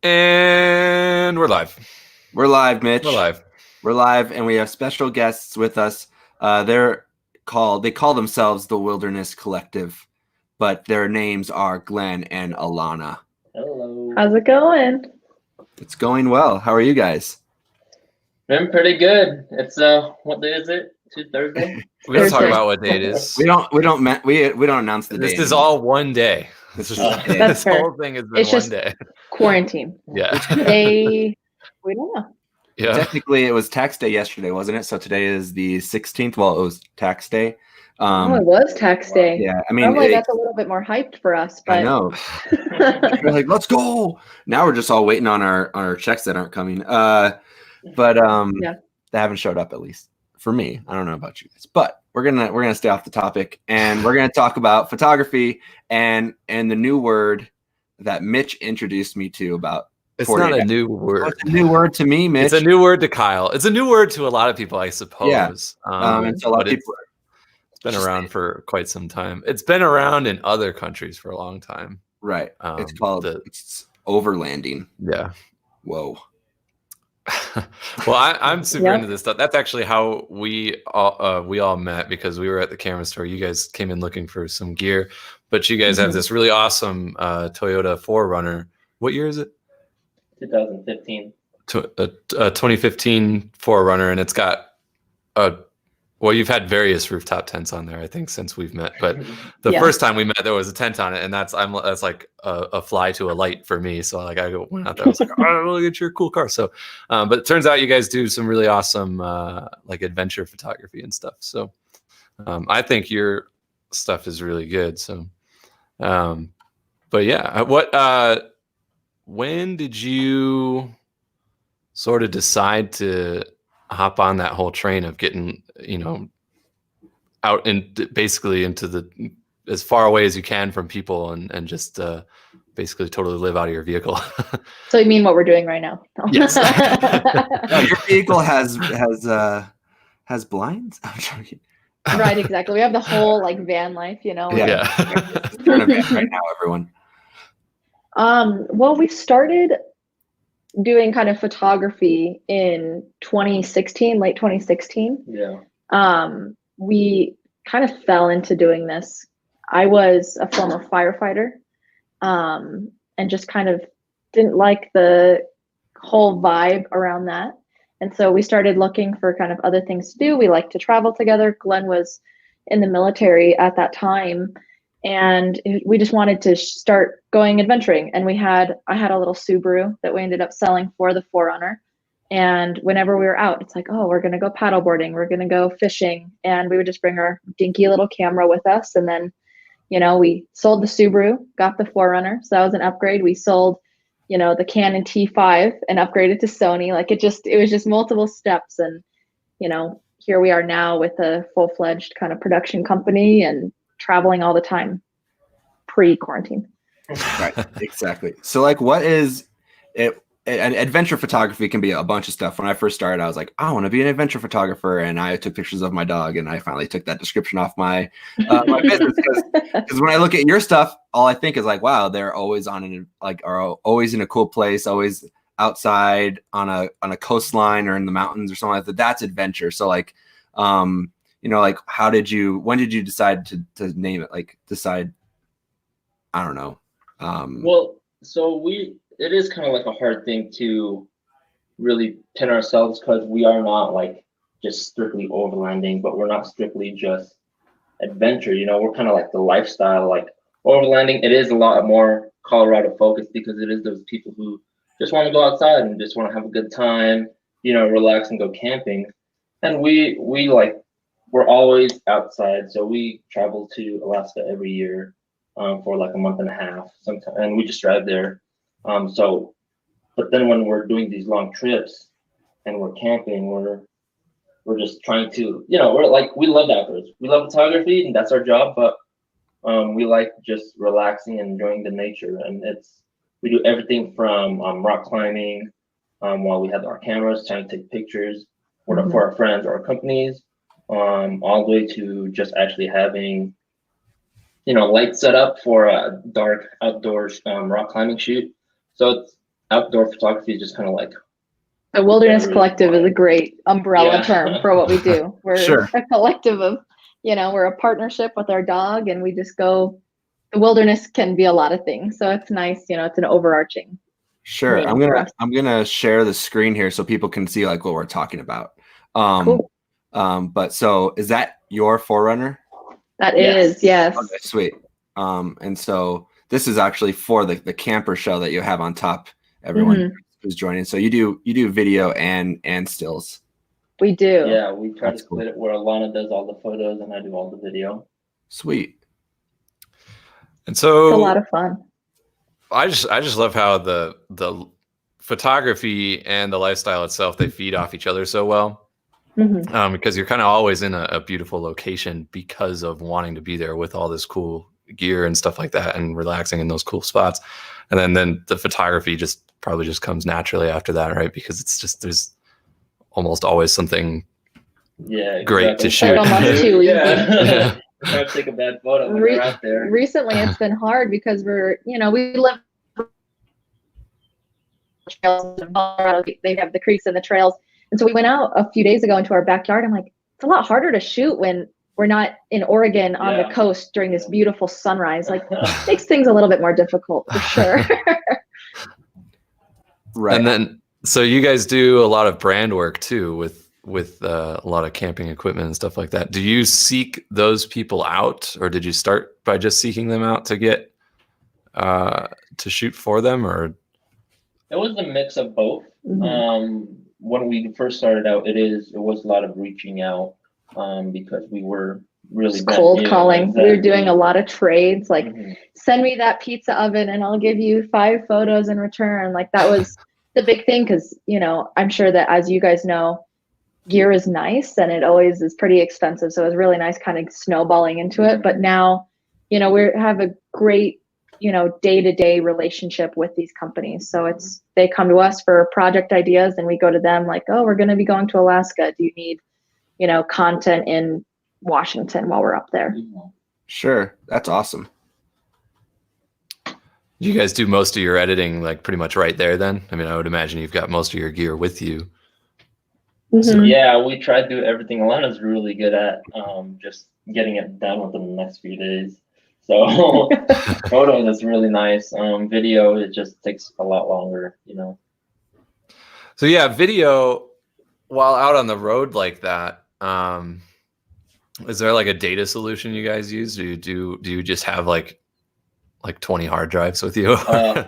And we're live. We're live, Mitch. We're live. We're live, and we have special guests with us. They call themselves the Wilderness Collective, but their names are Glen and Alana. Hello. How's it going? It's going well. How are you guys? I'm pretty good. It's what day is it? Thursday? We don't talk about what day it is. We don't announce the day. This is all one day. This is That's this whole thing has been It's one just- day. Quarantine. Yeah. We don't know. Yeah. Technically, it was tax day yesterday, wasn't it? So today is the 16th. Well, it was tax day. It was tax day. Yeah, I mean, Normally that's a little bit more hyped for us, but I know. We're like, let's go. Now we're just all waiting on our checks that aren't coming. But Yeah. they haven't showed up, at least for me. I don't know about you guys, but we're gonna stay off the topic, and we're gonna talk about photography and the new word that Mitch introduced me to about. It's 40 not a days. new Oh, word. it's a new word to me, Mitch. It's a new word to Kyle. It's a new word to a lot of people, I suppose. Yeah. And so a lot but of people. it's been around for quite some time. It's been around in other countries for a long time. Right. It's Um, called the- it's overlanding. Yeah. Whoa. Well, I'm super Yeah. into this stuff. That's actually how we all met, because we were at the camera store. You guys came in looking for some gear, but you guys have this really awesome Toyota 4Runner. What year is it? 2015. A 2015 4Runner, and it's got well, you've had various rooftop tents on there, I think, since we've met. But the Yeah. first time we met, there was a tent on it, and that's like a fly to a light for me. So like went out there, I was like, oh, look at your cool car. So, but it turns out you guys do some really awesome like adventure photography and stuff. So, I think your stuff is really good. So, but yeah, when did you sort of decide to hop on that whole train of getting, out and basically into the as far away as you can from people and just basically totally live out of your vehicle? So you mean what we're doing right now? No. Yes. No, your vehicle has blinds. I'm joking. Right, exactly. We have the whole like van life, Yeah. Yeah. We're in a van right now, everyone. Well, we started doing kind of photography in 2016, late 2016. Yeah. We kind of fell into doing this. I was a former firefighter, and just kind of didn't like the whole vibe around that. And so we started looking for kind of other things to do. We like to travel together. Glenn was in the military at that time, and we just wanted to start going adventuring. And I had a little Subaru that we ended up selling for the 4Runner. And whenever we were out, it's like, oh, we're going to go paddleboarding, we're going to go fishing. And we would just bring our dinky little camera with us. And then, we sold the Subaru, got the 4Runner. So that was an upgrade. We sold, the Canon T5 and upgraded to Sony. Like it was just multiple steps. And, here we are now with a full-fledged kind of production company and traveling all the time pre-quarantine. Right, exactly. So like, what is it? Adventure photography can be a bunch of stuff. When I first started, I was like, I want to be an adventure photographer, and I took pictures of my dog, and I finally took that description off my my business, because when I look at your stuff, all I think is like, wow, they're always are always in a cool place, always outside on a coastline or in the mountains or something like that. That's adventure. So like, like when did you decide to name it? Like decide, I don't know. Well, so it is kind of like a hard thing to really pin ourselves, because we are not like just strictly overlanding, but we're not strictly just adventure. We're kind of like the lifestyle. Like overlanding, it is a lot more Colorado focused, because it is those people who just want to go outside and just want to have a good time, relax and go camping. And we're always outside. So we travel to Alaska every year for like a month and a half sometimes, and we just drive there. But then when we're doing these long trips and we're camping, we're just trying to, we're like, we love outdoors. We love photography, and that's our job, but we like just relaxing and enjoying the nature. And we do everything from rock climbing, while we have our cameras, trying to take pictures for our friends or our companies, all the way to just actually having, lights set up for a dark outdoors rock climbing shoot. So outdoor photography is just kind of like The Wilderness Really Collective is a great umbrella Yeah. term for what we do. We're Sure. a collective of, we're a partnership with our dog, and we just go. The wilderness can be a lot of things, so it's nice. It's an overarching. Sure. name I'm for gonna us. I'm gonna share the screen here so people can see like what we're talking about. Cool. But so is that your Forerunner? That Yes. is, yes. Okay, sweet. And so this is actually for the camper shell that you have on top, everyone Mhm. who's joining. So you do video and stills. We do. Yeah, we try That's to split it where Alana does all the photos and I do all the video. Sweet. And It's so a lot of fun. I just love how the photography and the lifestyle itself, they feed off each other so well. Mhm. Because you're kind of always in a beautiful location because of wanting to be there with all this cool gear and stuff like that and relaxing in those cool spots. And then the photography just probably just comes naturally after that, right? Because it's just, there's almost always something Yeah, great to exactly. shoot. Like almost too easy. Yeah. Try to take a bad photo when you're out there. Recently, it's been hard because we live trails in Colorado. They have the creeks and the trails, and so we went out a few days ago into our backyard. I'm like, it's a lot harder to shoot when we're not in Oregon on the coast during this beautiful sunrise. Like, makes things a little bit more difficult for sure. Right. And then, so you guys do a lot of brand work too with a lot of camping equipment and stuff like that. Do you seek those people out, or did you start by just seeking them out to get to shoot for them, or? It was a mix of both. Mhm. When we first started out, it was a lot of reaching out because we were really bad. Cold Yeah, calling. We were exactly. doing a lot of trades, like Mhm. send me that pizza oven and I'll give you 5 photos in return. Like that was the big thing because, I'm sure that as you guys know, gear is nice and it always is pretty expensive. So it was really nice kind of snowballing into it. But now, we have a great, day-to-day relationship with these companies. So they come to us for project ideas and we go to them like, oh, we're going to be going to Alaska. Do you need, content in Washington while we're up there? Sure. That's awesome. You guys do most of your editing like pretty much right there then? I mean, I would imagine you've got most of your gear with you. Mhm. Yeah, we try to do everything. Alana's really good at just getting it done within the next few days. So photos is really nice. Video, it just takes a lot longer, So yeah, video while out on the road like that, is there like a data solution you guys use? Do you just have like 20 hard drives with you?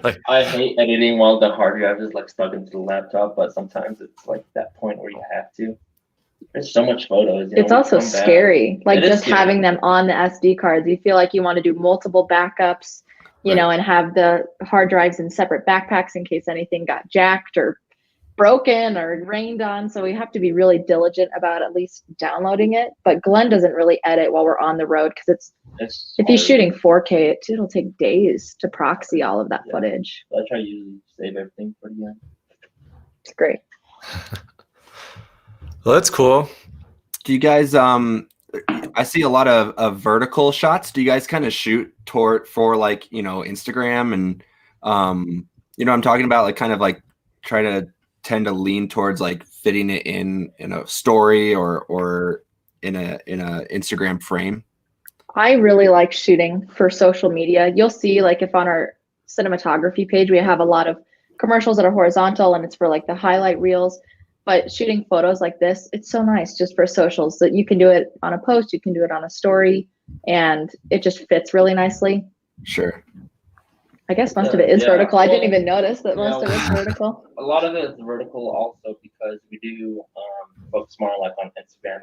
Like, I hate editing while the hard drive is like stuck into the laptop, but sometimes it's like that point where you have to. There's so much photos. It's also scary, like just scary. having them on the SD cards. You feel like you want to do multiple backups, and have the hard drives in separate backpacks in case anything got jacked or broken or rained on. So we have to be really diligent about at least downloading it. But Glen doesn't really edit while we're on the road because if he's shooting 4K, it'll take days to proxy all of that footage. I try to usually save everything for the end. It's great. well, that's cool. Do you guys I see a lot of vertical shots. Do you guys kind of shoot for like, Instagram and I'm talking about like kind of like try to tend to lean towards like fitting it in a story or in a Instagram frame? I really like shooting for social media. You'll see like if on our cinematography page, we have a lot of commercials that are horizontal and it's for like the highlight reels. But shooting photos like this, it's so nice just for socials that you can do it on a post, you can do it on a story, and it just fits really nicely. Sure. I guess most of it is vertical. I didn't even notice that most of it's vertical. A lot of it is vertical also because we do focus more like on Instagram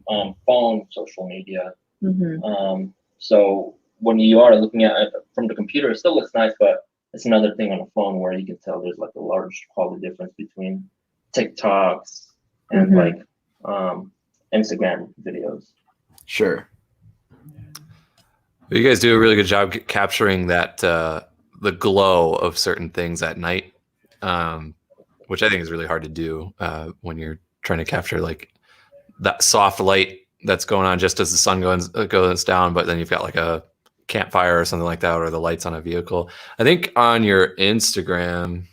and phone social media. Mm-hmm. So when you are looking at it from the computer, it still looks nice, but it's another thing on a phone where you can tell there's like a large quality difference between TikToks and like Instagram videos. Sure. You guys do a really good job capturing that the glow of certain things at night, which I think is really hard to do when you're trying to capture like that soft light that's going on just as the sun goes down, but then you've got like a campfire or something like that, or the lights on a vehicle. I think on your Instagram,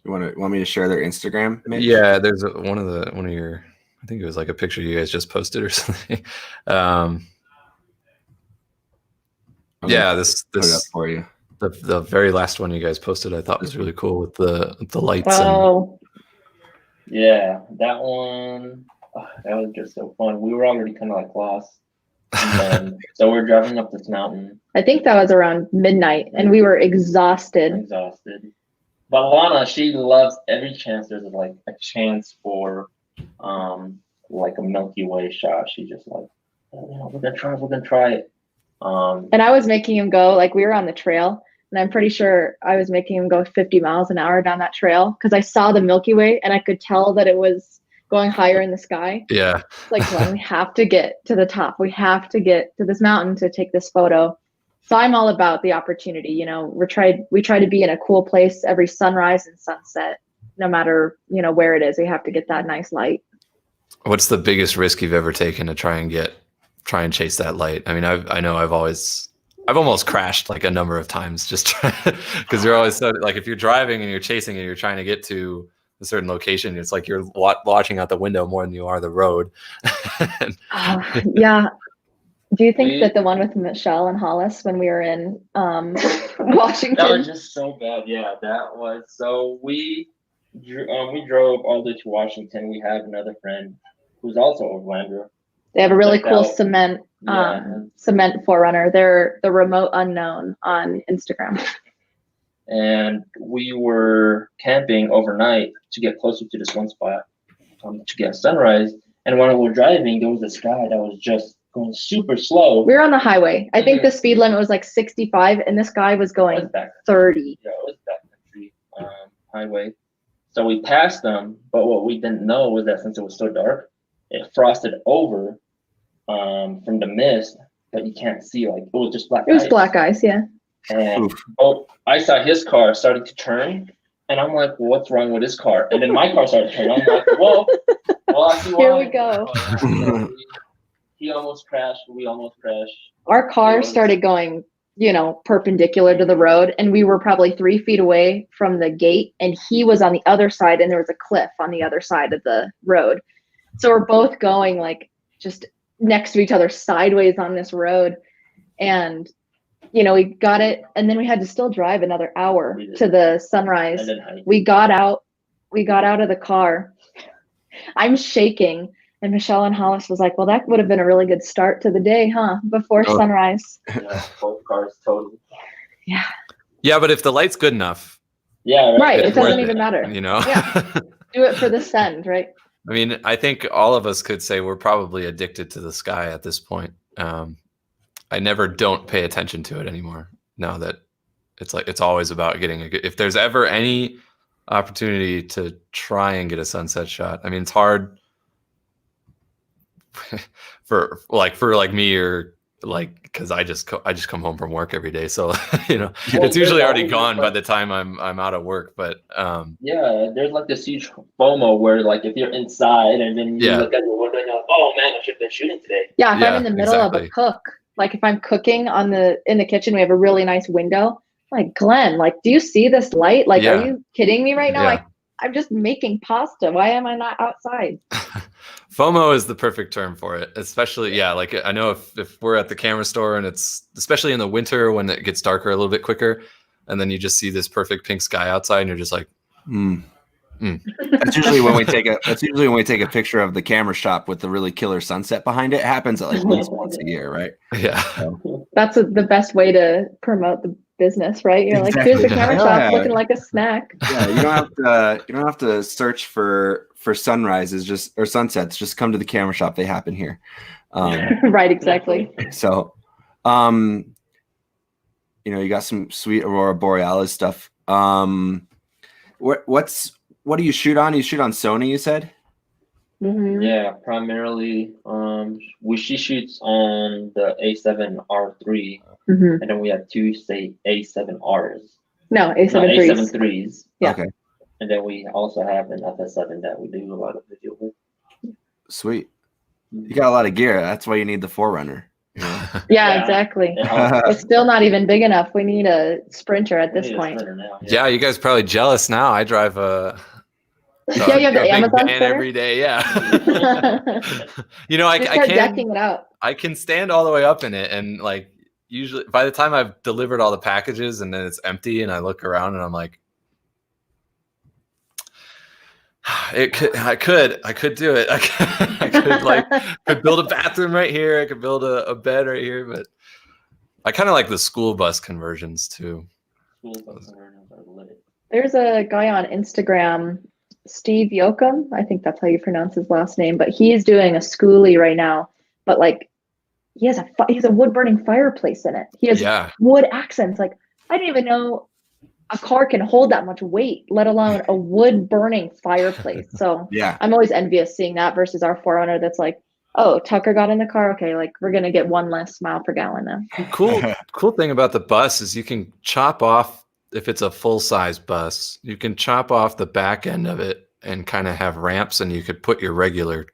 Want me to share their Instagram? Mitch? Yeah, there's one of your. I think it was like a picture you guys just posted or something. Yeah, Put it up for you. The very last one you guys posted, I thought was really cool with the lights. Oh, Yeah, that one. That was just so fun. We were already kind of like lost. And so we're driving up this mountain. I think that was around midnight, and we were exhausted. But Alana, she loves every chance there's like a chance for like a Milky Way shot. She just like, oh, we're gonna try it. And I was making him go, like, we were on the trail, and I'm pretty sure I was making him go 50 miles an hour down that trail because I saw the Milky Way and I could tell that it was going higher in the sky. Yeah. Like, Glenn, we have to get to the top. We have to get to this mountain to take this photo. So I'm all about the opportunity. You know, we try to be in a cool place every sunrise and sunset, no matter, you know, where it is. We have to get that nice light. What's the biggest risk you've ever taken to try and chase that light? I mean, I know I've almost crashed like a number of times just because you're always so, like, if you're driving and you're chasing and you're trying to get to a certain location, it's like you're watching out the window more than you are the road. Yeah. Do you think that the one with Michelle and Hollis when we were in Washington? That was just so bad. Yeah, that was. So we drove all the way to Washington. We have another friend who's also a Overlander. They have a really cool cement 4Runner. They're the Remote Unknown on Instagram. And we were camping overnight to get closer to this one spot to get sunrise. And when we were driving, there was this guy that was just going super slow. We were on the highway. I think the speed limit was like 65, and this guy was going 30. Yeah, it was backcountry highway. So we passed them, but what we didn't know was that since it was so dark, it frosted over from the mist, but you can't see, like, it was just black ice. It was black ice, yeah. And I saw his car starting to turn, and I'm like, well, what's wrong with his car? And then my car started turning. I'm like, well, I see why. Here we go. He almost crashed. We almost crashed. Our car started going, you know, perpendicular to the road, and we were probably 3 feet away from the gate, and he was on the other side, and there was a cliff on the other side of the road. So we're both going like just next to each other sideways on this road. And, you know, we got it, and then we had to still drive another hour to the sunrise. We got out of the car. I'm shaking. And Michelle and Hollis was like, well, that would have been a really good start to the day, huh? Before sunrise. Yeah, both cars totally. Yeah. Yeah, but if the light's good enough. Yeah. Right. It doesn't even matter. You know? Yeah. Do it for the send, right? I mean, I think all of us could say we're probably addicted to the sky at this point. I never don't pay attention to it anymore. Now that it's like, it's always about getting if there's ever any opportunity to try and get a sunset shot. I mean, it's hard for me, or like, because I just come home from work every day, so you know, it's usually already gone by the time I'm out of work. But yeah, there's like this huge FOMO where, like, if you're inside and then you look at your window and you're like, oh man, I should have been shooting today. Yeah, if I'm in the middle of a cook, like if I'm cooking in the kitchen, we have a really nice window. Like, Glenn, like, do you see this light? Like, are you kidding me right now? Like, I'm just making pasta. Why am I not outside? FOMO is the perfect term for it, especially, like, I know if we're at the camera store and it's, especially in the winter when it gets darker a little bit quicker, and then you just see this perfect pink sky outside and you're just like, That's usually when we take a picture of the camera shop with the really killer sunset behind it. It happens at least once a year, right? Yeah. So. That's the best way to promote the business, right? You're like, here's the camera shop looking like a snack. Yeah, you don't have to search for sunrises or sunsets. Just come to the camera shop. They happen here. Right, exactly. So, you got some sweet Aurora Borealis stuff. What do you shoot on? You shoot on Sony, you said? Mm-hmm. Yeah, primarily. She shoots on the A7R3, and then we have two A7Rs. No, A7 A7 Yeah. Okay. And then we also have an FS7 that we do a lot of video with. Sweet. You got a lot of gear. That's why you need the 4Runner. Yeah, Yeah. exactly. Yeah. It's still not even big enough. We need a Sprinter at We this need a point. Sprinter now, Yeah, you guys probably jealous now. I drive Yeah, you have the a big Amazon van Sprinter? every day. Yeah. You know, Just start decking it out. I can stand all the way up in it, and like usually by the time I've delivered all the packages and then it's empty, and I look around and I'm like, I could do it. I could build a bathroom right here. I could build a bed right here, but I kind of like the school bus conversions too. School bus conversions are lit. There's a guy on Instagram, Steve Yoakum. I think that's how you pronounce his last name, but he's doing a schoolie right now. But like, he has a wood burning fireplace in it. He has wood accents. Like, I didn't even know a car can hold that much weight, let alone a wood burning fireplace. So Yeah. I'm always envious seeing that versus our 4Runner that's like, oh, Tucker got in the car. Okay, like we're gonna get 1 less mile per gallon now. Cool thing about the bus is you can chop off, if it's a full size bus, you can chop off the back end of it and kind of have ramps, and you could put your regular.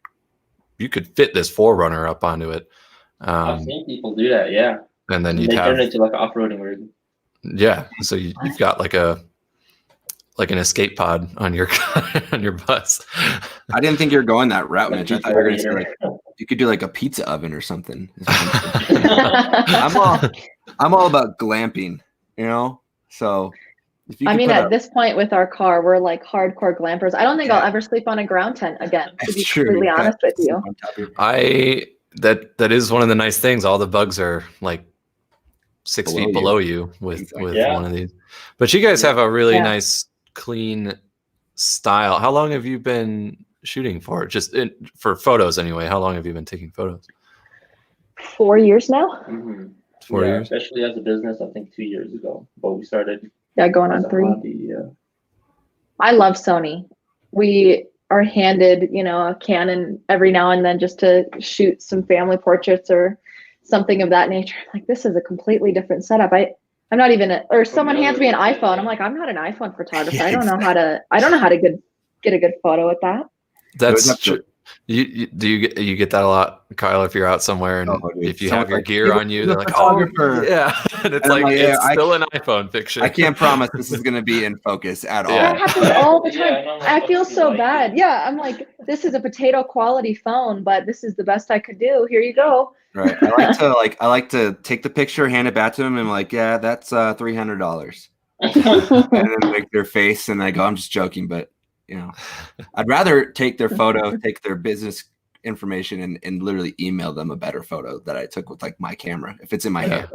You could fit this 4Runner up onto it. I've seen people do that, yeah. And then They turn it into like an off-roading rig. Yeah, so you've got like an escape pod on your on your bus. I didn't think you were going that route, Mitch. I thought you were going to say like you could do like a pizza oven or something. I'm all about glamping, you know. So if you I mean, at this point with our car, we're like hardcore glampers. I don't think I'll ever sleep on a ground tent again. To be completely honest with you, that is one of the nice things. All the bugs are like 6 feet below you with one of these. But you guys have a really nice, clean style. How long have you been shooting for? Just for photos anyway. How long have you been taking photos? 4 years now. Mm-hmm. 4 years? Especially as a business, I think 2 years ago. But we started. Yeah, going on 3. Hobby, I love Sony. We are handed, a Canon every now and then just to shoot some family portraits or something of that nature. Like, this is a completely different setup. I'm not even or someone hands me an iPhone. I'm like, I'm not an iPhone photographer. I don't know how to get a good photo with that. That's true. You get that a lot, Kyle, if you're out somewhere and if you have your gear on you, they're like, photographer. Yeah. And it's like, it's still an iPhone picture. I can't promise this is going to be in focus at all. That happens all the time. I feel so bad. Yeah, I'm like, this is a potato quality phone, but this is the best I could do. Here you go. Right. I like to take the picture, hand it back to them, and like, yeah, that's $300. And then make their face, and I go, I'm just joking, but I'd rather take their photo, take their business information, and literally email them a better photo that I took with like my camera if it's in my hand.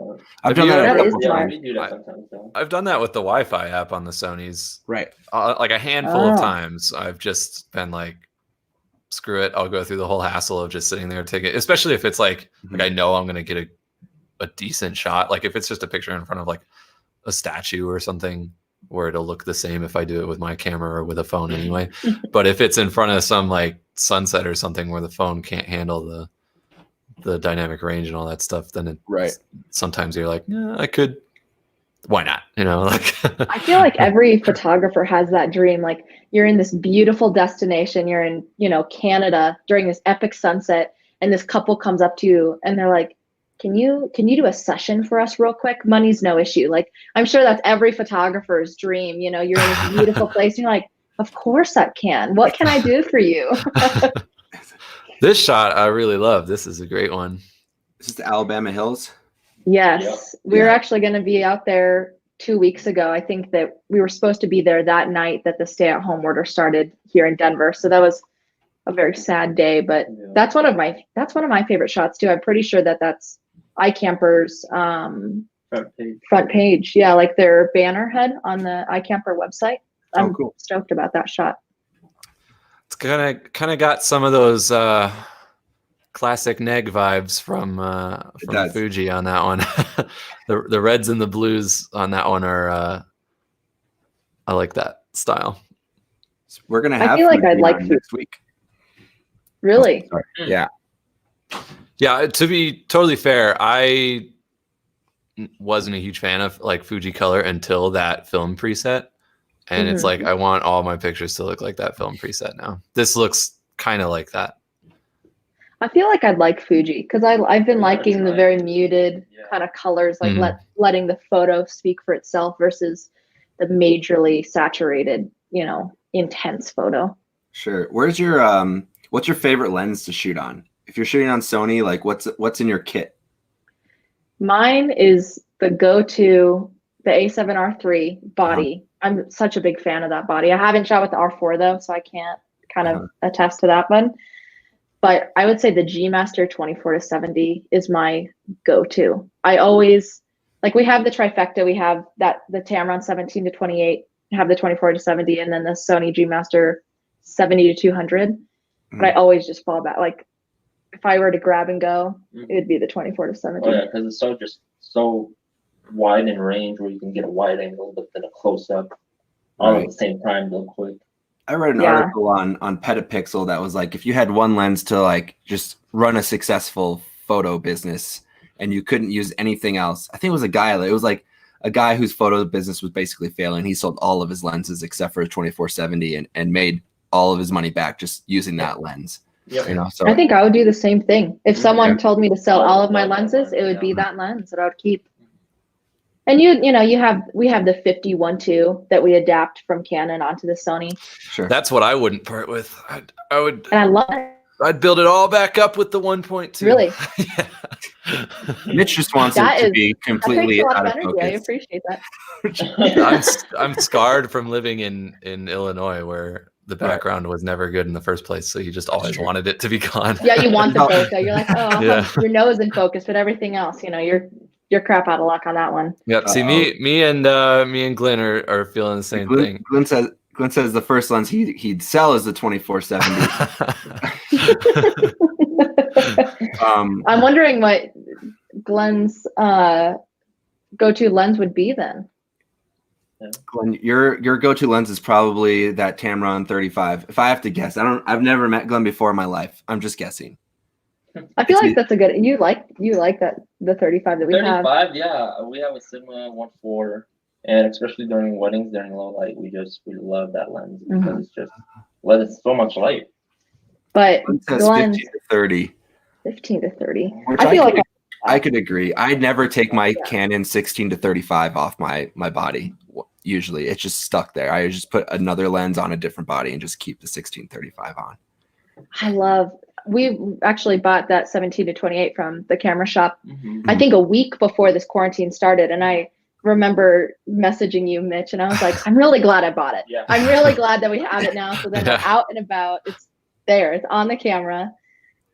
I've done that. I've done that with the Wi-Fi app on the Sonys. Right. Like a handful of times. I've just been like, screw it. I'll go through the whole hassle of just sitting there taking, especially if it's like I know I'm going to get a decent shot. Like if it's just a picture in front of like a statue or something where it'll look the same if I do it with my camera or with a phone anyway. But if it's in front of some like sunset or something where the phone can't handle the dynamic range and all that stuff, then sometimes you're like, I could, why not? Like I feel like every photographer has that dream. Like you're in this beautiful destination, you're in, Canada during this epic sunset, and this couple comes up to you and they're like, Can you do a session for us real quick? Money's no issue. Like, I'm sure that's every photographer's dream. You're in this beautiful place. And you're like, of course I can. What can I do for you? This shot I really love. This is a great one. This is the Alabama Hills. Yes. We were actually going to be out there 2 weeks ago. I think that we were supposed to be there that night that the stay-at-home order started here in Denver. So that was a very sad day, but that's one of my favorite shots too. I'm pretty sure that's iCamper's front page. Yeah, like their banner head on the iCamper website. I'm stoked about that shot. It's kind of got some of those classic neg vibes from Fuji on that one. the reds and the blues on that one are I like that style. So we're gonna have. I feel like I'd like next week. Really? Oh, yeah. Yeah, to be totally fair, I wasn't a huge fan of like Fuji color until that film preset. And it's like, I want all my pictures to look like that film preset now. This looks kind of like that. I feel like I'd like Fuji because I've been liking the very muted kind of colors, like letting the photo speak for itself versus the majorly saturated, intense photo. Sure. Where's your what's your favorite lens to shoot on? If you're shooting on Sony, like what's in your kit? Mine is the go-to, the A7R3 body. I'm such a big fan of that body. I haven't shot with the R4 though, so I can't kind of attest to that one. But I would say the G Master 24-70 is my go-to. I always, like, we have the trifecta. We have the Tamron 17-28, have the 24-70, and then the Sony G Master 70-200. But I always just fall back. Like, if I were to grab and go, it would be the 24-70. Oh yeah, because it's so wide in range where you can get a wide angle, but then a close up all at the same time real quick. I read an article on Petapixel that was like, if you had one lens to like just run a successful photo business and you couldn't use anything else. I think it was like a guy whose photo business was basically failing. He sold all of his lenses except for a 24-70 and made all of his money back just using that lens. Yep. So I think I would do the same thing. If someone told me to sell all of my lenses, it would be that lens that I would keep. And we have the 51.2 that we adapt from Canon onto the Sony. Sure. That's what I wouldn't part with. I would. And I love it. I'd build it all back up with the 1.2. Really? Mitch just wants it to be completely out of focus. I appreciate that. I'm scarred from living in Illinois where the background was never good in the first place, so you just always wanted it to be gone. Yeah, you want the bokeh. You're like, your nose in focus, but everything else, you're crap out of luck on that one. Yep. See, me and Glen are feeling the same thing. Glen says the first lens he'd sell is the 24-70. I'm wondering what Glen's go-to lens would be then. Glen, your go-to lens is probably that Tamron 35. If I have to guess, I've never met Glen before in my life. I'm just guessing. I feel like that's a good. You like that the 35 that we have. 35, yeah, we have a Sigma 1.4, and especially during weddings during low light, we love that lens because it's so much light. But Glen says 15-30. 15-30. I feel like I could agree. I never take my Canon 16-35 off my body. Usually, it's just stuck there. I just put another lens on a different body and just keep the 16-35 on. We actually bought that 17-28 from the camera shop, I think a week before this quarantine started. And I remember messaging you, Mitch, and I was like, I'm really glad I bought it. Yeah. I'm really glad that we have it now. So then we're out and about. It's there. It's on the camera.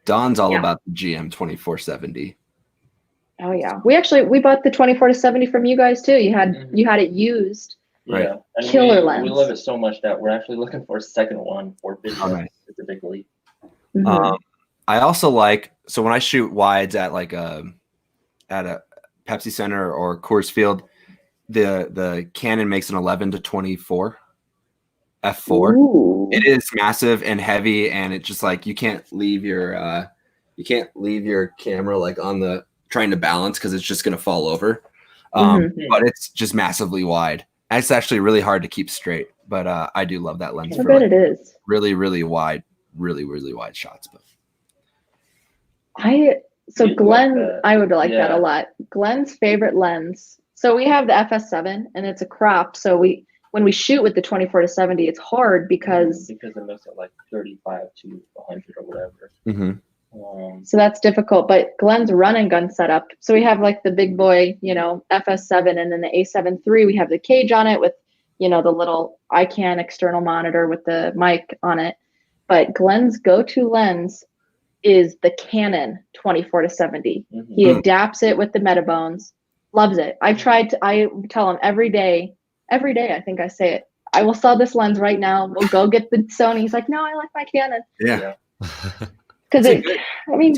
Don's all about the GM 24-70. Oh yeah. We bought the 24-70 from you guys too. You had it used. Right. And killer lens. We love it so much that we're actually looking for a second one for video specifically. I also so when I shoot wides at like at a Pepsi Center or Coors Field, the Canon makes an 11-24 f4. Ooh. It is massive and heavy, and it's just like you can't leave your camera like on the trying to balance because it's just gonna fall over. But it's just massively wide. And it's actually really hard to keep straight, but I do love that lens. I bet it is really, really wide, really wide shots. But Glen, I would like that a lot. Glen's favorite lens. So we have the FS7, and it's a crop. So when we shoot with the 24-70, it's hard because it makes it like 35 to 100 or whatever. So that's difficult. But Glen's run and gun setup. So we have like the big boy, FS7, and then the A7 III. We have the cage on it with, the little ICANN external monitor with the mic on it. But Glen's go-to lens is the Canon 24-70. He adapts it with the Metabones. Loves it. I tell him every day, I think I say it, I will sell this lens right now. We'll go get the Sony. He's like, no, I like my Canon. Yeah. Because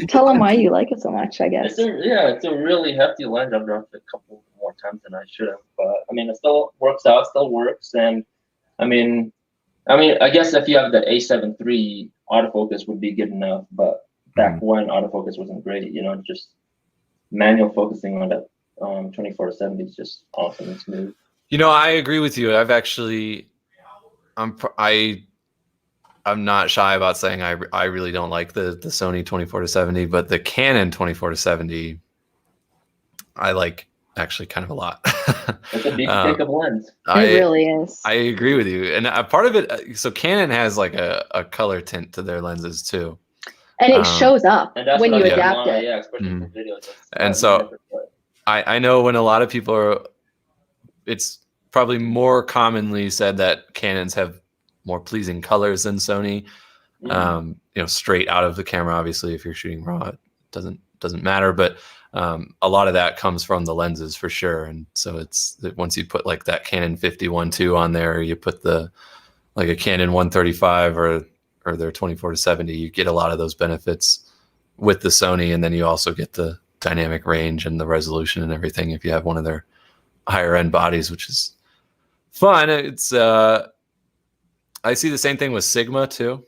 tell him why you like it so much, I guess. It's a really hefty lens. I've dropped it a couple more times than I should have. But it still works out, still works. And I guess if you have the A7 III, autofocus would be good enough. But back when autofocus wasn't great, just manual focusing on that 24-70 is just awesome and smooth. I agree with you. I've actually, I I'm not shy about saying I really don't like the Sony 24-70, but the Canon 24-70 I like actually kind of a lot. It's a big stick of lens. It really is. I agree with you, and part of it. So Canon has like a color tint to their lenses too, and it shows up when you adapt it. Yeah, especially for video. And so I know when a lot of people are, it's probably more commonly said that Canons have more pleasing colors than Sony. You know, straight out of the camera, obviously, if you're shooting raw, it doesn't matter. But a lot of that comes from the lenses for sure. And so it's once you put like that Canon 51.2 on there, or you put like a Canon 135 or their 24-70, you get a lot of those benefits with the Sony, and then you also get the dynamic range and the resolution and everything if you have one of their higher end bodies, which is fun. It's I see the same thing with Sigma too.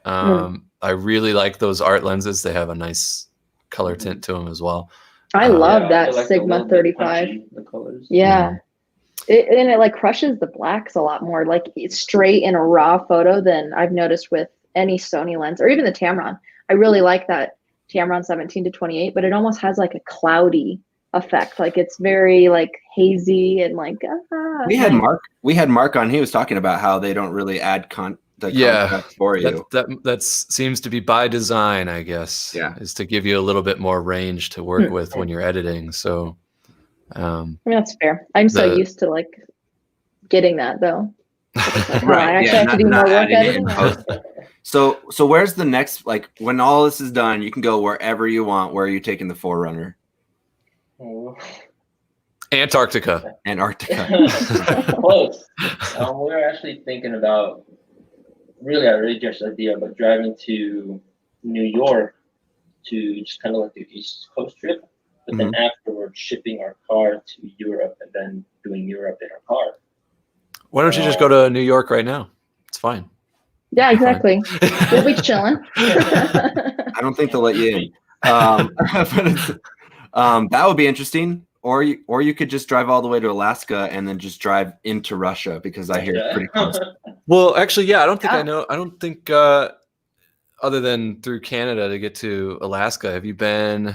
I really like those art lenses. They have a nice color tint to them as well. I love that like Sigma 35. The colors. Yeah. And it like crushes the blacks a lot more, like it's straight in a raw photo than I've noticed with any Sony lens or even the Tamron. I really like that Tamron 17-28, but it almost has like a cloudy effect. Like it's very like hazy and like we had Mark on. He was talking about how they don't really add content for you. That seems to be by design, I guess. Yeah, is to give you a little bit more range to work with when you're editing. So I mean, that's fair. I'm so used to like getting that though. Right. I actually have to do more work editing. So where's the next, like when all this is done, you can go wherever you want. Where are you taking the 4Runner? Antarctica. Close. We're actually thinking about really outrageous idea, but driving to New York to just kind of like the East Coast trip, but then afterwards shipping our car to Europe and then doing Europe in our car. Why don't you just go to New York right now? It's fine. Yeah, exactly. We'll be chilling. I don't think they'll let you in. But that would be interesting. Or you could just drive all the way to Alaska and then just drive into Russia, because I hear it's pretty close. Well, actually, yeah, I don't think other than through Canada to get to Alaska. Have you been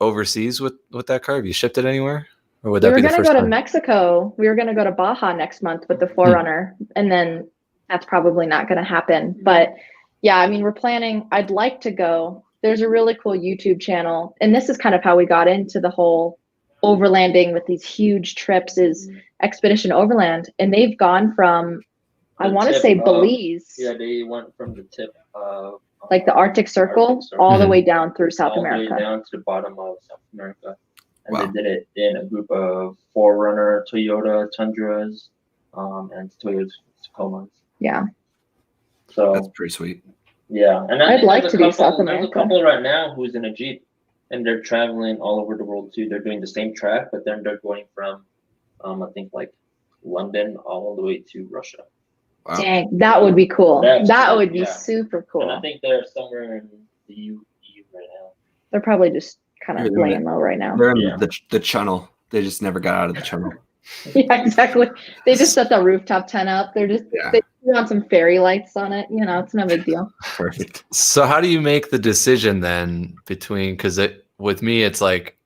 overseas with that car? Have you shipped it anywhere? Or would that be the first time? We were going to go to Mexico. We were going to go to Baja next month with the 4Runner, and then that's probably not going to happen. But yeah, I mean, we're planning. I'd like to go. There's a really cool YouTube channel, and this is kind of how we got into the whole overlanding with these huge trips, is Expedition Overland, and they've gone from, I want to say Belize. Yeah, they went from the tip of like the Arctic Circle all the way down through South America. All the way down to the bottom of South America. And they did it in a group of 4Runner, Toyota Tundras, and Toyota Tacomas. Yeah. So that's pretty sweet. Yeah, and I'd like to do South America. There's a couple right now who's in a Jeep, and they're traveling all over the world too. They're doing the same track, but then they're going from, I think like London all the way to Russia. Wow. Dang, that would be cool. That would be super cool. And I think they're somewhere in the EU right now. They're probably just kind of laying low right now. They're in the channel. They just never got out of the channel. Yeah, exactly. They just set the rooftop tent up. They're just they want some fairy lights on it. You know, it's no big deal. Perfect. So how do you make the decision then between, because with me it's like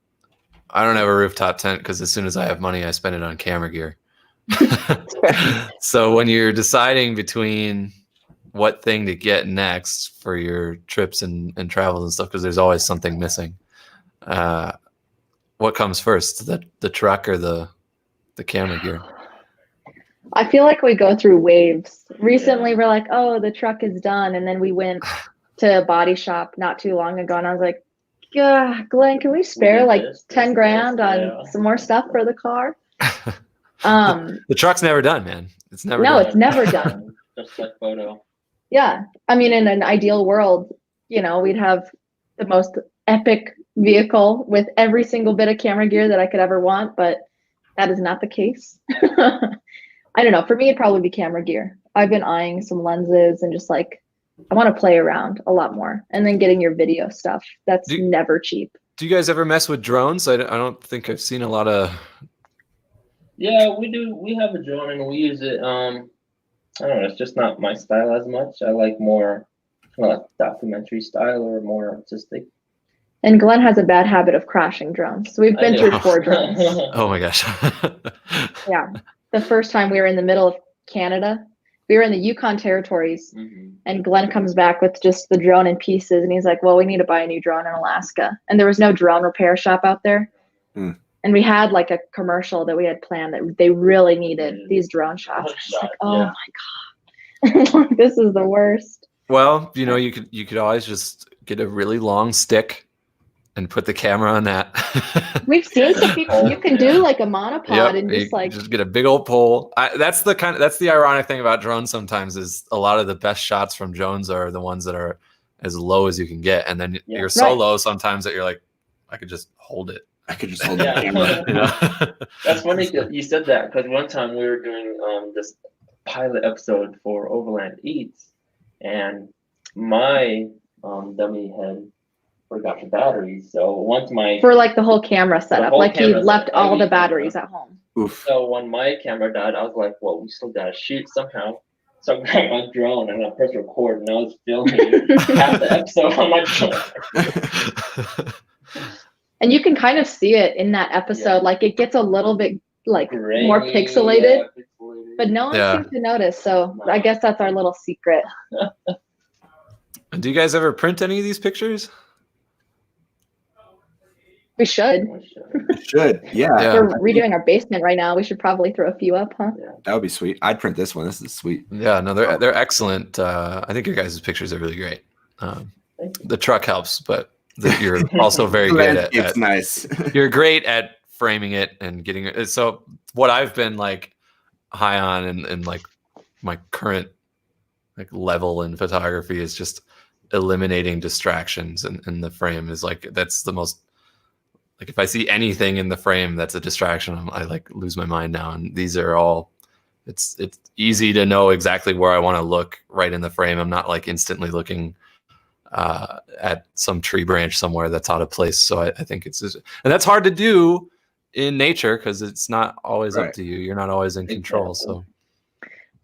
I don't have a rooftop tent because as soon as I have money I spend it on camera gear. So when you're deciding between what thing to get next for your trips and travels and stuff, because there's always something missing, what comes first, the truck or the camera gear? I feel like we go through waves. Recently we're like, oh, the truck is done, and then we went to a body shop not too long ago and I was like, yeah, Glenn, can we spare like 10 grand on some more stuff for the car? The truck's never done, man. It's never done. It's never done. Just like photo. Yeah. I mean, in an ideal world, you know, we'd have the most epic vehicle with every single bit of camera gear that I could ever want, but that is not the case. I don't know. For me, it'd probably be camera gear. I've been eyeing some lenses and just like, I want to play around a lot more. And then getting your video stuff. That's never cheap. Do you guys ever mess with drones? I don't think I've seen a lot of... Yeah, we do. We have a drone and we use it. I don't know, it's just not my style as much. I like more like documentary style or more artistic. And Glenn has a bad habit of crashing drones. So we've I been do. through 4 drones. Oh my gosh. Yeah. The first time we were in the middle of Canada, we were in the Yukon territories, and Glenn comes back with just the drone in pieces. And he's like, well, we need to buy a new drone in Alaska. And there was no drone repair shop out there. And we had like a commercial that we had planned that they really needed these drone shots. It's like, oh my God, this is the worst. Well, you know, you could always just get a really long stick and put the camera on that. We've seen some people, you can do like a monopod and just like just get a big old pole. That's the ironic thing about drones sometimes is a lot of the best shots from drones are the ones that are as low as you can get. And then you're so low sometimes that you're like, I could just hold it. I could just hold the camera. You know? That's funny you said that, because one time we were doing this pilot episode for Overland Eats, and my dummy had forgot the batteries. So once for like the whole camera setup, like he left all the batteries at home. Oof. So when my camera died, I was like, well, we still gotta shoot somehow. So I grabbed my drone and I pressed record, and I was filming half the episode on my drone. And you can kind of see it in that episode. Like it gets a little bit like Gray, more pixelated, pixelated. but no one seems to notice. So I guess that's our little secret. Do you guys ever print any of these pictures? We should. We should. Yeah. We're redoing our basement right now. We should probably throw a few up, huh? That would be sweet. I'd print this one. This is sweet. Yeah, no, they're excellent. I think your guys' pictures are really great. The truck helps, but you're also very good at it's nice. You're great at framing it and getting it. So what I've been like high on and like my current like level in photography is just eliminating distractions, and the frame is like, that's the most, like if I see anything in the frame that's a distraction, I like lose my mind now. And these are all, it's easy to know exactly where I want to look right in the frame. I'm not like instantly looking at some tree branch somewhere that's out of place. So I think it's just, and that's hard to do in nature because it's not always up to you. You're not always in control. So,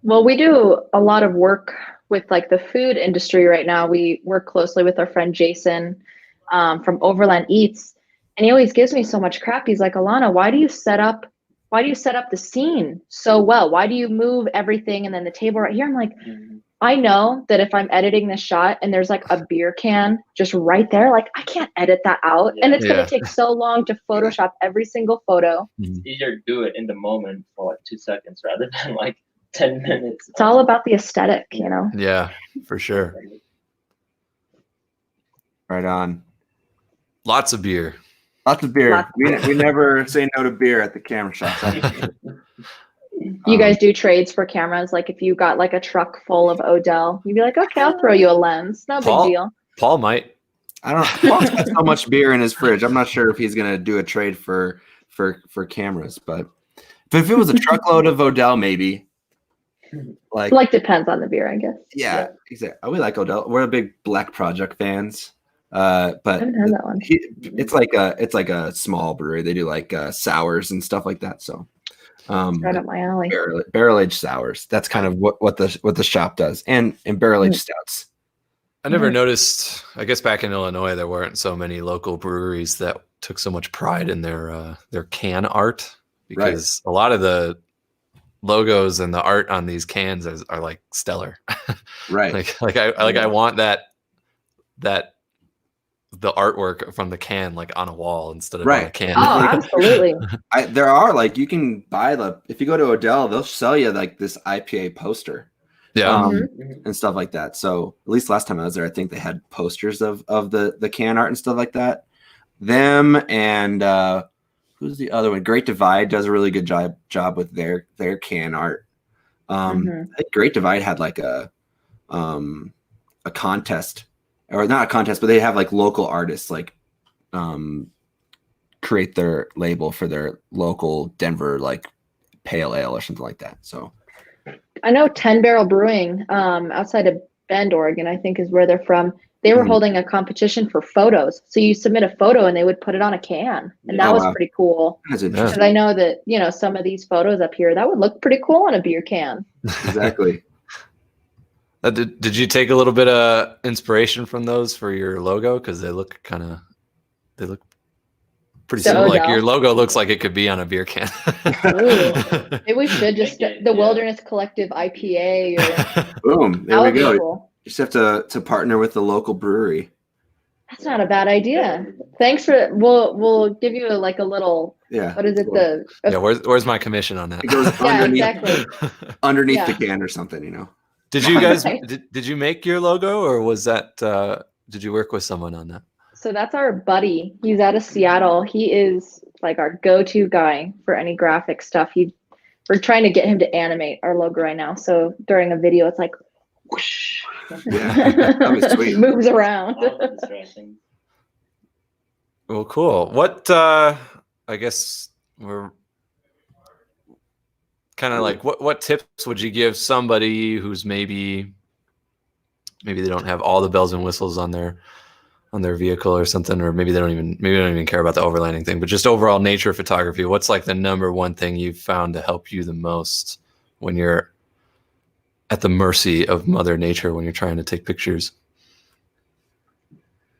well, we do a lot of work with like the food industry right now. We work closely with our friend Jason from Overland Eats, and he always gives me so much crap. He's like, Alana, why do you set up the scene so well? Why do you move everything and then the table right here? I'm like, I know that if I'm editing this shot and there's like a beer can just right there, like I can't edit that out. And it's going to take so long to Photoshop every single photo. It's easier to do it in the moment for like 2 seconds rather than like 10 minutes. It's all about the aesthetic, you know? Yeah, for sure. Right on. Lots of beer. Lots of beer. We never say no to beer at the camera shop. You guys do trades for cameras? Like if you got like a truck full of Odell, you'd be like, okay, I'll throw you a lens. No big deal. Paul might. I don't know. Paul's got so much beer in his fridge. I'm not sure if he's gonna do a trade for cameras, but if it was a truckload of Odell, maybe. Like depends on the beer, I guess. Yeah, exactly. We like Odell. We're a big Black Project fans. But I haven't had that one. It's like a small brewery. They do like sours and stuff like that. So right up my alley. Barrel aged sours. That's kind of what the shop does, and barrel aged stouts. I never noticed. I guess back in Illinois, there weren't so many local breweries that took so much pride in their can art, because a lot of the logos and the art on these cans are like stellar. Right. I want that the artwork from the can like on a wall instead of on a can. Oh, absolutely. There are like, you can buy if you go to Odell, they'll sell you like this IPA poster. Yeah. And stuff like that. So at least last time I was there, I think they had posters of the can art and stuff like that. Them and who's the other one? Great Divide does a really good job with their can art. I think Great Divide had like a contest, or not a contest, but they have like local artists like create their label for their local Denver like pale ale or something like that. So I know 10 Barrel Brewing outside of Bend, Oregon, I think is where they're from. They were holding a competition for photos. So you submit a photo and they would put it on a can. And that was pretty cool. Because I know that, some of these photos up here, that would look pretty cool on a beer can. Exactly. Did you take a little bit of inspiration from those for your logo? Because they look pretty So similar. Like Odell. your logo looks like it could be on a beer can. Ooh. Maybe we should just Okay, the yeah. Wilderness Collective IPA. Or Boom. There that we would be go. cool. You just have to partner with the local brewery. That's not a bad idea. Thanks for. We'll give you a little. Yeah. What is it? Cool. Yeah, where's my commission on that? It goes Yeah, underneath exactly. underneath Yeah. the can or something, you know. Did you guys Right. did you make your logo, or was that did you work with someone on that? So that's our buddy. He's out of Seattle. He is like our go-to guy for any graphic stuff. We're trying to get him to animate our logo right now. So during a video, it's like whoosh. Yeah, that'd be sweet. Moves around. Interesting. Well, cool. What I guess we're kind of like what tips would you give somebody who's maybe they don't have all the bells and whistles on their vehicle or something, or maybe they don't even care about the overlanding thing, but just overall nature photography. What's like the number one thing you've found to help you the most when you're at the mercy of Mother Nature when you're trying to take pictures?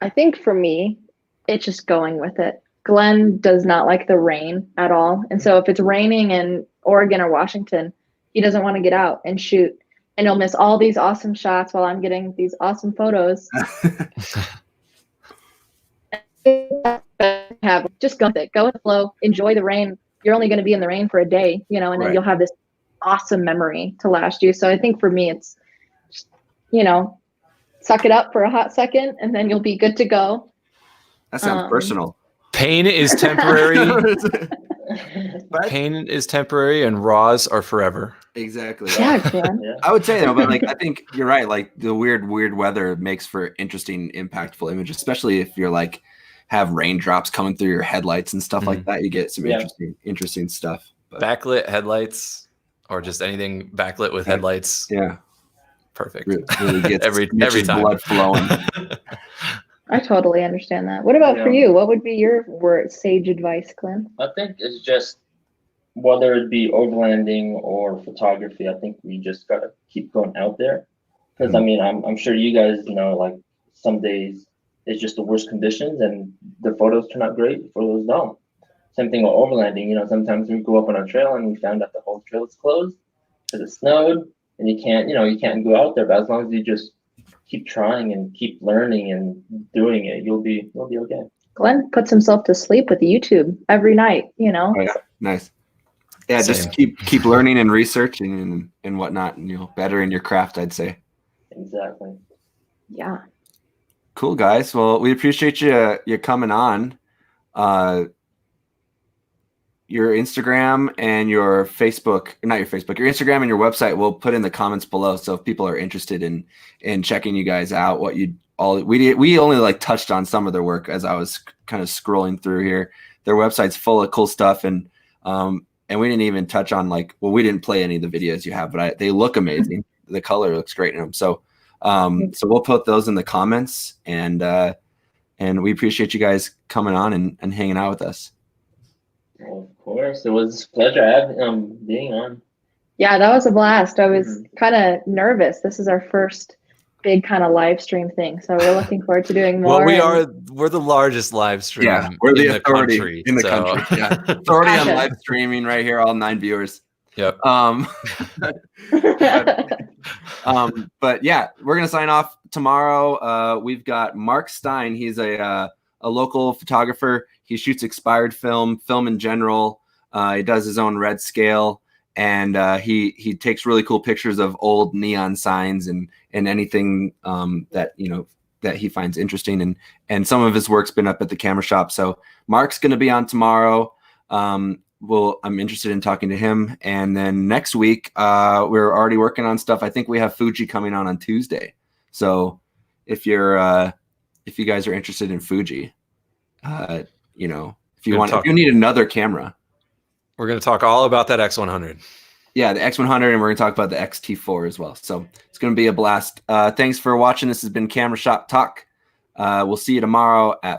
I think for me, it's just going with it. Glen does not like the rain at all. And so if it's raining in Oregon or Washington, he doesn't want to get out and shoot. And he'll miss all these awesome shots while I'm getting these awesome photos. Just go with it. Go with the flow. Enjoy the rain. You're only going to be in the rain for a day, and then Right. you'll have this awesome memory to last you. So I think for me, it's, suck it up for a hot second, and then you'll be good to go. That sounds personal. Pain is temporary. But- Pain is temporary, and raws are forever. Exactly. Yeah, Glenn. Yeah. I would say though, but I think you're right. Like the weird weather makes for interesting, impactful images, especially if you're have raindrops coming through your headlights and stuff like that. You get some interesting stuff. But, Backlit headlights, or just anything backlit with headlights. yeah, Perfect. really gets every Mitch's time. blood flowing. I totally understand that. What about for Yeah. you? What would be your sage advice, Glenn? I think it's just whether it be overlanding or photography. I think we just gotta keep going out there, because I mean, I'm sure you guys like some days it's just the worst conditions and the photos turn out great, photos don't. Same thing with overlanding. Sometimes we go up on a trail and we found out the whole trail is closed because it snowed, and you can't go out there. But as long as you just keep trying and keep learning and doing it, you'll be okay. Glenn puts himself to sleep with YouTube every night, Oh yeah, nice. Yeah, Same. just keep learning and researching and whatnot, and bettering your craft, I'd say. Exactly. Yeah. Cool, guys. Well, we appreciate you coming on. Your Instagram and your Facebook, not your Facebook, your Instagram and your website, we'll put in the comments below. So if people are interested in checking you guys out, we only touched on some of their work as I was kind of scrolling through here. Their website's full of cool stuff, and we didn't even touch on we didn't play any of the videos you have, but they look amazing. The color looks great in them. So we'll put those in the comments, and we appreciate you guys coming on and hanging out with us. Well, of course, it was a pleasure being on. Yeah, that was a blast. I was kind of nervous. This is our first big kind of live stream thing, so we're looking forward to doing more. Well, we're the largest live stream. Yeah, we're the authority country, in the so. country. Yeah, authority on Gotcha. live streaming right here, all 9 viewers. Yep. But yeah, we're gonna sign off tomorrow. We've got Mark Stein. He's a local photographer. He shoots expired film in general. He does his own red scale, and he takes really cool pictures of old neon signs and anything that he finds interesting. And some of his work's been up at the camera shop. So Mark's gonna be on tomorrow. I'm interested in talking to him. And then next week, we're already working on stuff. I think we have Fuji coming on Tuesday. So if you guys are interested in Fuji, if you need another camera, We're going to talk all about that X100. Yeah, the X100, and we're going to talk about the XT4 as well. So it's going to be a blast. Thanks for watching. This has been Camera Shop Talk. We'll see you tomorrow at